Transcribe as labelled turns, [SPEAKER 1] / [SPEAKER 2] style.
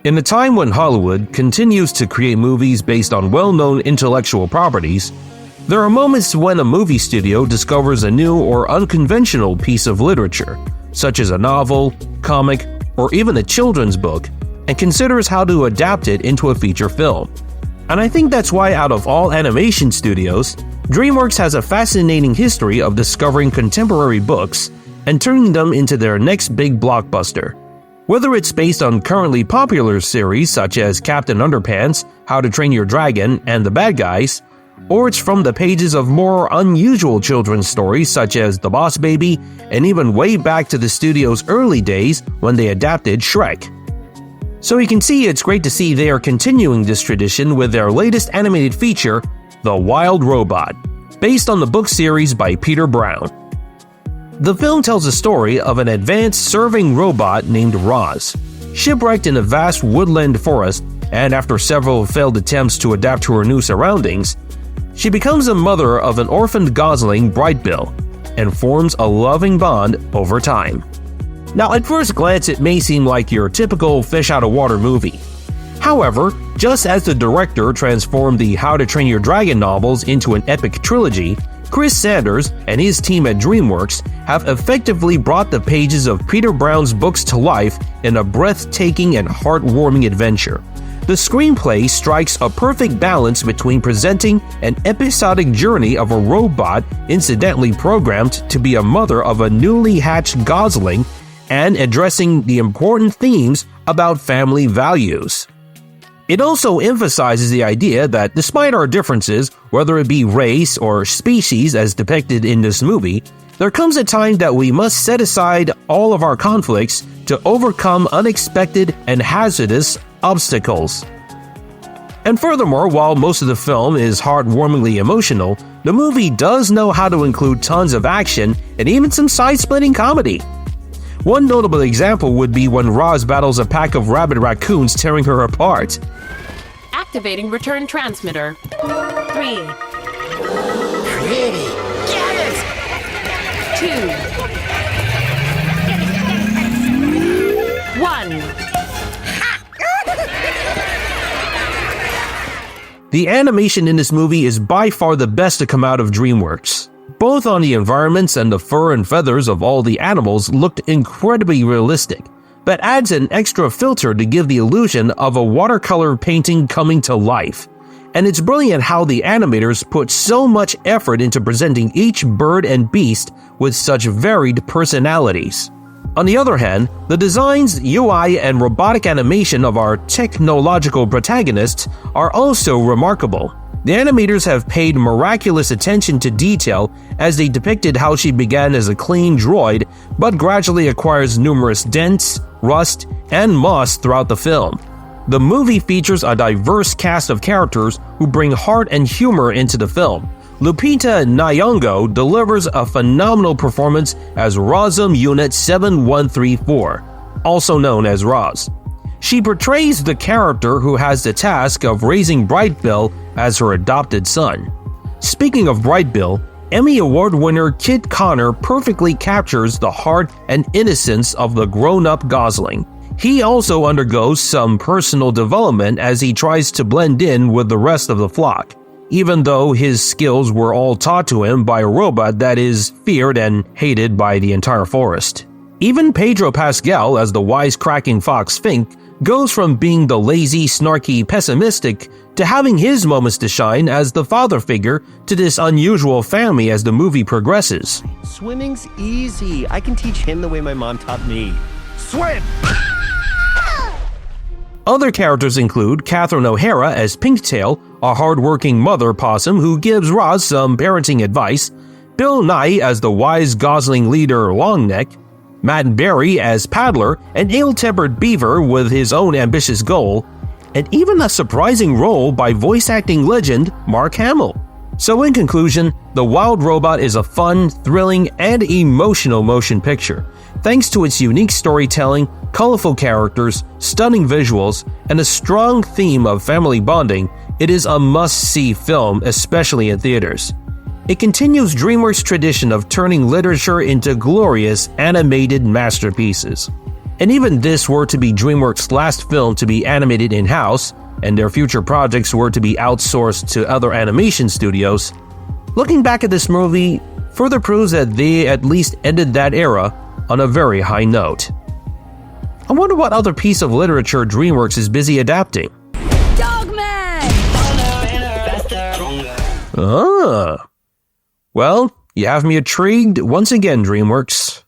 [SPEAKER 1] In a time when Hollywood continues to create movies based on well-known intellectual properties, there are moments when a movie studio discovers a new or unconventional piece of literature, such as a novel, comic, or even a children's book, and considers how to adapt it into a feature film. And I think that's why out of all animation studios, DreamWorks has a fascinating history of discovering contemporary books and turning them into their next big blockbuster. Whether it's based on currently popular series such as Captain Underpants, How to Train Your Dragon, and The Bad Guys, or it's from the pages of more unusual children's stories such as The Boss Baby, and even way back to the studio's early days when they adapted Shrek. So you can see it's great to see they are continuing this tradition with their latest animated feature, The Wild Robot, based on the book series by Peter Brown. The film tells the story of an advanced serving robot named Roz, shipwrecked in a vast woodland forest, and after several failed attempts to adapt to her new surroundings, she becomes a mother of an orphaned gosling, Brightbill, and forms a loving bond over time. Now, at first glance, it may seem like your typical fish-out-of-water movie. However, just as the director transformed the How to Train Your Dragon novels into an epic trilogy, Chris Sanders and his team at DreamWorks have effectively brought the pages of Peter Brown's books to life in a breathtaking and heartwarming adventure. The screenplay strikes a perfect balance between presenting an episodic journey of a robot incidentally programmed to be a mother of a newly hatched gosling and addressing the important themes about family values. It also emphasizes the idea that despite our differences, whether it be race or species as depicted in this movie, there comes a time that we must set aside all of our conflicts to overcome unexpected and hazardous obstacles. And furthermore, while most of the film is heartwarmingly emotional, the movie does know how to include tons of action and even some side-splitting comedy. One notable example would be when Roz battles a pack of rabid raccoons tearing her apart.
[SPEAKER 2] Activating return transmitter. 3.
[SPEAKER 3] Pretty. Get it!
[SPEAKER 2] 2. 1.
[SPEAKER 1] The animation in this movie is by far the best to come out of DreamWorks. Both on the environments and the fur and feathers of all the animals looked incredibly realistic, but adds an extra filter to give the illusion of a watercolor painting coming to life. And it's brilliant how the animators put so much effort into presenting each bird and beast with such varied personalities. On the other hand, the designs, UI, and robotic animation of our technological protagonists are also remarkable. The animators have paid miraculous attention to detail as they depicted how she began as a clean droid but gradually acquires numerous dents, rust, and moss throughout the film. The movie features a diverse cast of characters who bring heart and humor into the film. Lupita Nyong'o delivers a phenomenal performance as Rosum Unit 7134, also known as Roz. She portrays the character who has the task of raising Brightbill as her adopted son. Speaking of Brightbill, Emmy Award winner Kit Connor perfectly captures the heart and innocence of the grown-up gosling. He also undergoes some personal development as he tries to blend in with the rest of the flock, even though his skills were all taught to him by a robot that is feared and hated by the entire forest. Even Pedro Pascal as the wisecracking fox Fink goes from being the lazy, snarky, pessimistic to having his moments to shine as the father figure to this unusual family as the movie progresses.
[SPEAKER 4] Swimming's easy. I can teach him the way my mom taught me. Swim!
[SPEAKER 1] Other characters include Catherine O'Hara as Pinktail, a hardworking mother possum who gives Roz some parenting advice, Bill Nye as the wise gosling leader Longneck, Matt Berry as Paddler, an ill-tempered beaver with his own ambitious goal, and even a surprising role by voice acting legend Mark Hamill. So in conclusion, The Wild Robot is a fun, thrilling, and emotional motion picture. Thanks to its unique storytelling, colorful characters, stunning visuals, and a strong theme of family bonding, it is a must-see film, especially in theaters. It continues DreamWorks' tradition of turning literature into glorious animated masterpieces. And even this were to be DreamWorks' last film to be animated in-house, and their future projects were to be outsourced to other animation studios, looking back at this movie further proves that they at least ended that era on a very high note. I wonder what other piece of literature DreamWorks is busy adapting.
[SPEAKER 5] Dogman!
[SPEAKER 1] Well, you have me intrigued once again, DreamWorks.